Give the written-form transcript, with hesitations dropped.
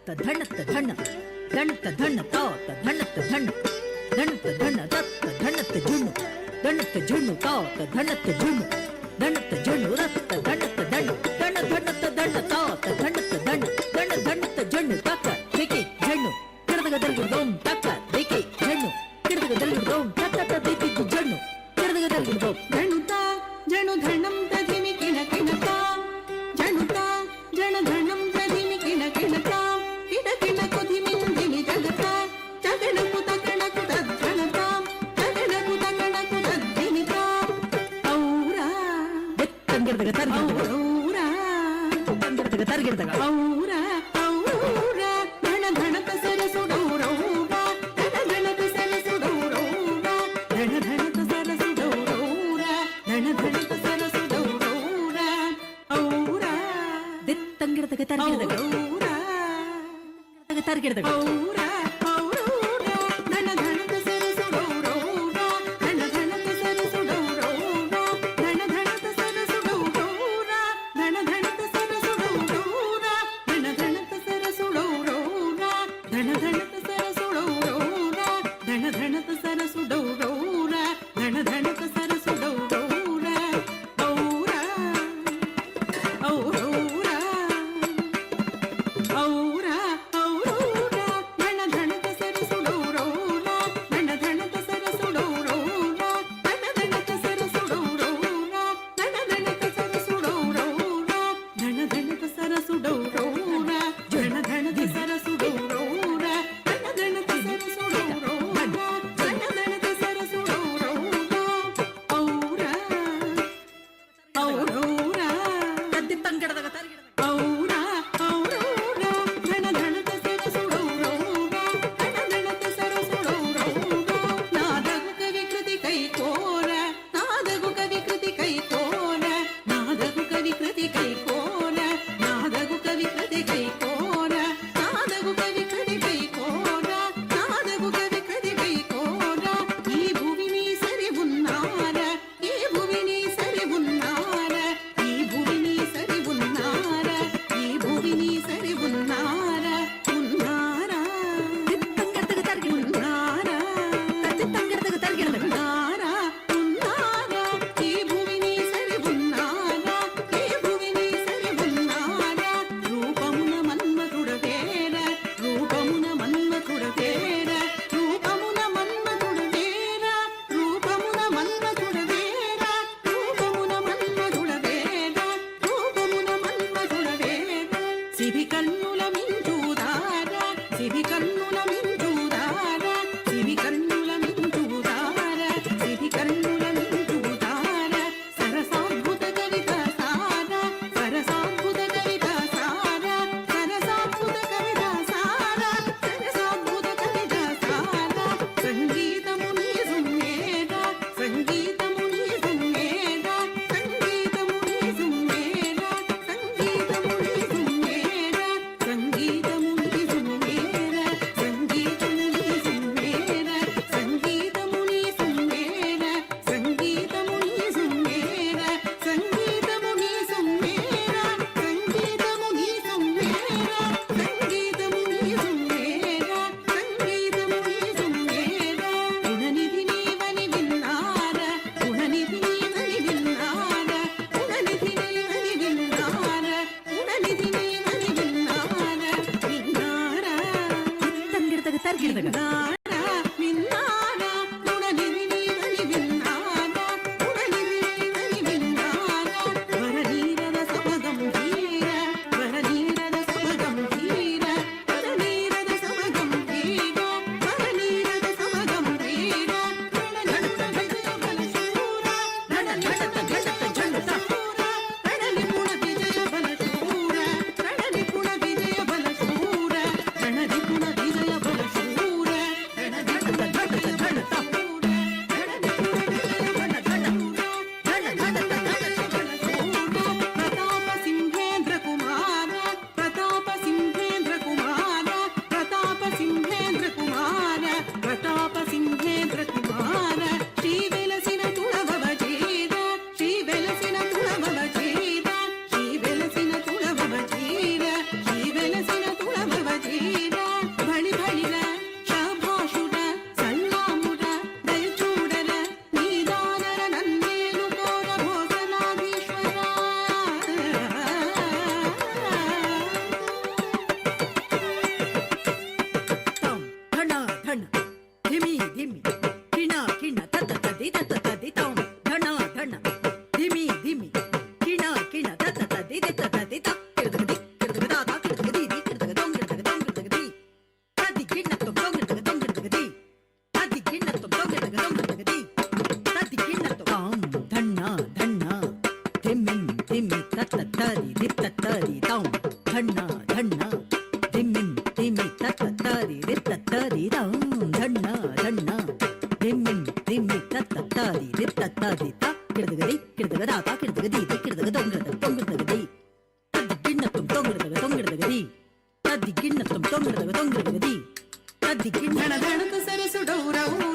ಧಣತ ಧಣ ಧಣತ ಧಣ ತಾತ ಧಣತ ಧಣ ಧಣತ ಧಣ ರತ್ತ ಧಣತ ಜುಣ್ಣು ಧಣತ ಜುಣ್ಣು ತಾತ ಧಣತ ಜುಣ್ಣು ಧಣತ ಜುಣ್ಣು ರತ್ತ ಧಣತ ಧಣ ಧಣ ಧಣತ ಧಣ ತಾತ ಧಣತ ಧಣ ಧಣ ಧಣತ ಜುಣ್ಣು ತಕ್ಕ ದಿಕ್ಕಿ ಜಣ್ಣು ಕಿಡದಗ ದಲ್ಗಿಡೋಂ ತಕ್ಕ ದಿಕ್ಕಿ ಜಣ್ಣು ಕಿಡದಗ ದಲ್ಗಿಡೋಂ ತಕ್ಕ ದಿಕ್ಕಿ ಜಣ್ಣು ಕಿಡದಗ ದಲ್ಗಿಡೋಂ ಧಣುತಾ ಜಣು ಧಣಂ ತಧಿಮಿ ಕಿಣ ಕಿಣತಾ ಜಣುತಾ ಜಣ ಧಣಂ ತಧಿಮಿ ಕಿಣ ಕಿಣತಾ ಕಿಡ ಕಿಣ ಕುಧಿಮಿಂದಿನಿ ಜಗತಾ ಜಗಣ ಕುತ ಕಣ ಕುತ ಧಣತಾ ಜಗಣ ಕುತ ಕಣ ಕುತ ಧಿಮಿತಾ ಔರ ಬೆತ್ತಂಗಿಡದಗ ತರ್ಗಿಡದಗ ಔರ ತಂಗಿಡದಗ ತರ್ಗಿಡದಗ ಔರ ಔರ ಧಣ ಧಣತ ಸರಸುಡೌರೌರ ಧಣ ಧಣತ ಸರಸುಡೌರೌರ ಧಣ ಧಣತ ಸರಸುಡೌರೌರ ಧಣ ಧಣತ ಸರಸುಡೌರೌರ ಔರ ಬೆತ್ತಂಗಿಡದಗ ತರ್ಗಿಡದಗ ಔರ ತರ್ಗಿಡದಗ ಔರ ಔರೌರ ಧಣ ಧಣತ ಸರಸುಡೌರೌರ ಧಣ ಧಣತ ಸರಸುಡೌರೌರ ಧಣ ಧಣತ ಸರಸುಡೌರೌರ ಧಣ ಧಣತ ಸರಸುಡೌರೌರ ಧಣ ಧಣತ ಸರಸುಡೌರೌರ ಧಣ ಧಣತ ಸರಸುಡೌರೌರ ಧಣ ಧಣತ ಸರಸುಡೌರೌರ ಧಣ ಧಣತ ಸರಸುಡೌರೌರ ಔರ ಔರೌರ ಔರ ಔರೌರ ಧಣ ಧಣತ ಸರಸುಡೌರೌರ ಧಣ ಧಣತ ಸರಸುಡೌರೌರ ಧಣ ಧಣತ ಸರಸುಡೌರೌರ ಧಣ ಧಣತ ಸರಸುಡೌರೌರ ಧಣ ಧಣತ ಸರಸುಡೌರೌರ ಧಣ ಧಣತ ಸರಸುಡೌರೌರ ಧಣ ಧಣತ ಸರಸುಡೌರೌರ ಧಣ ಧಣತ ಸರಸುಡೌರೌರ ಔರ ಔರೌರ ಬೆತ್ತಂಗಿಡದಗ ತರ್ಗಿಡದಗ ಔರ ಔರೌರ ಧಣ ಧಣತ ಸರಸುಡೌರೌರ ಧಣ ಧಣತ ಸರಸುಡೌರೌರ ನಾದಗು ಕವಿ ಕೃತಿ ಕೈಕೋರ ನಾದಗು ಕವಿ ಕೃತಿ ಕೈಕೋರ ನಾದಗು ಕವಿ ಕೃತಿ ಕೈಕೋರ ನಾದಗು ಕವಿ ಕೃತಿ ಕೈಕೋರ ನಾದಗು ಕವಿ ಕೃತಿ ಕೈಕೋರ ನಾದಗು ಕವಿ ಕೃತಿ ಕೈಕೋರ ಈ ಭುವಿನಿ ಸರಿ ಉನ್ನಾರ ಈ ಭುವಿನಿ ಸರಿ ಉನ್ನಾರ ಈ ಭುವಿನಿ ಸರಿ ಉನ್ನಾರ ಈ ಭುವಿನಿ ಸರಿ ಉನ್ನಾರ ಉನ್ನಾರ ಬೆತ್ತಂಗಿಡದಗ ತರ್ಗಿಡದಗ ಉನ್ನಾರ ಬೆತ್ತಂಗಿಡದಗ ತರ್ಗಿಡದಗ ಉನ್ನಾರ ಉನ್ನಾರ ಈ ಭುವಿನಿ ಸರಿ ಉನ್ನಾರ ఈ భువిని సరి ఉన్నార రూపమున మన్మథుడ వేర రూపమున మన్మథుడ వేర రూపమున మన్మథుడ వేర రూపమున మన్మథుడ వేర రూపమున మన్మథుడ వేర రూపమున మన్మథుడ వేర సిరి కన్నుల మించుదార సిరి కన్నుల మించుదార సిరి కన్నుల మించుదార సిరి కన్నుల మించుదార సరసాద్భుత కవిత సార సరసాద్భుత కవిత సార సరసాద్భుత కవిత సార సరసాద్భుత కవిత సార సంగీతము నీ సుమేర సంగీతము నీ సుమేర సంగీతము నీ సుమేర సంగీతము నీ సుమేర సంగీతము నీ సుమేర సంగీతము నీ సుమేర సంగీతము నీ సుమేర సంగీతము నీ సుమేర సంగీతము నీ సుమేర సంగీతము నీ సుమేర సంగీతము నీ సుమేర సంగీతము నీ సుమేర గుణనిధి నీవని విన్నార గుణనిధి నీవని విన్నార గుణనిధి నీవని విన్నార గుణనిధి నీవని విన్నార విన్నార ಬೆತ್ತಂಗಿಡದಗ ತರ್ಗಿಡದಗ విన్నార గుణనిధి నీవని విన్నార గుణనిధి నీవని విన్నార వరనీరద సమగం ధీర వరనీరద సమగం ధీర వరనీరద సమగం ధీర వరనీరద సమగం ధీర రణనడత విజయ బలశూర రణనడత గడత జంత రణనిపుణ విజయ బలశూర రణనిపుణ విజయ బలశూర రణనిపుణ విజయ బలశూర ಧಿಮ್ಮಿ ತತ್ತ ತರಿ ದಿತ್ತ ತರಿ ತಾಂ ಧಣ್ಣ ಧಣ್ಣ ಧಿಮ್ಮಿಂ ಧಿಮ್ಮಿ ತತ್ತ ತರಿ ದಿತ್ತ ತರಿ ತಾಂ ಧಣ್ಣ ಧಣ್ಣ ಧಿಮ್ಮಿಂ ಧಿಮ್ಮಿ ತತ್ತ ತರಿ ದಿತ್ತ ತರಿ ತಾ ಕಿಡದಗದಿ ಕಿಡದಗದಾತ ಕಿಡದಗದಿ ಕಿಡದಗ ದೊಂಗರದ ದೊಂಗದಗದಿ ತದ್ದಿ ಗಿಣ್ಣತ್ತಂ ದೊಂಗದಗ ದೊಂಗದಗದಿ ತದ್ದಿ ಗಿಣ್ಣತ್ತಂ ದೊಂಗದಗ ದೊಂಗದಗದಿ ತದ್ದಿ ಗಿಣ್ಣ ಧಣ ಧಣಕು ಸರಸು ಡೌರವು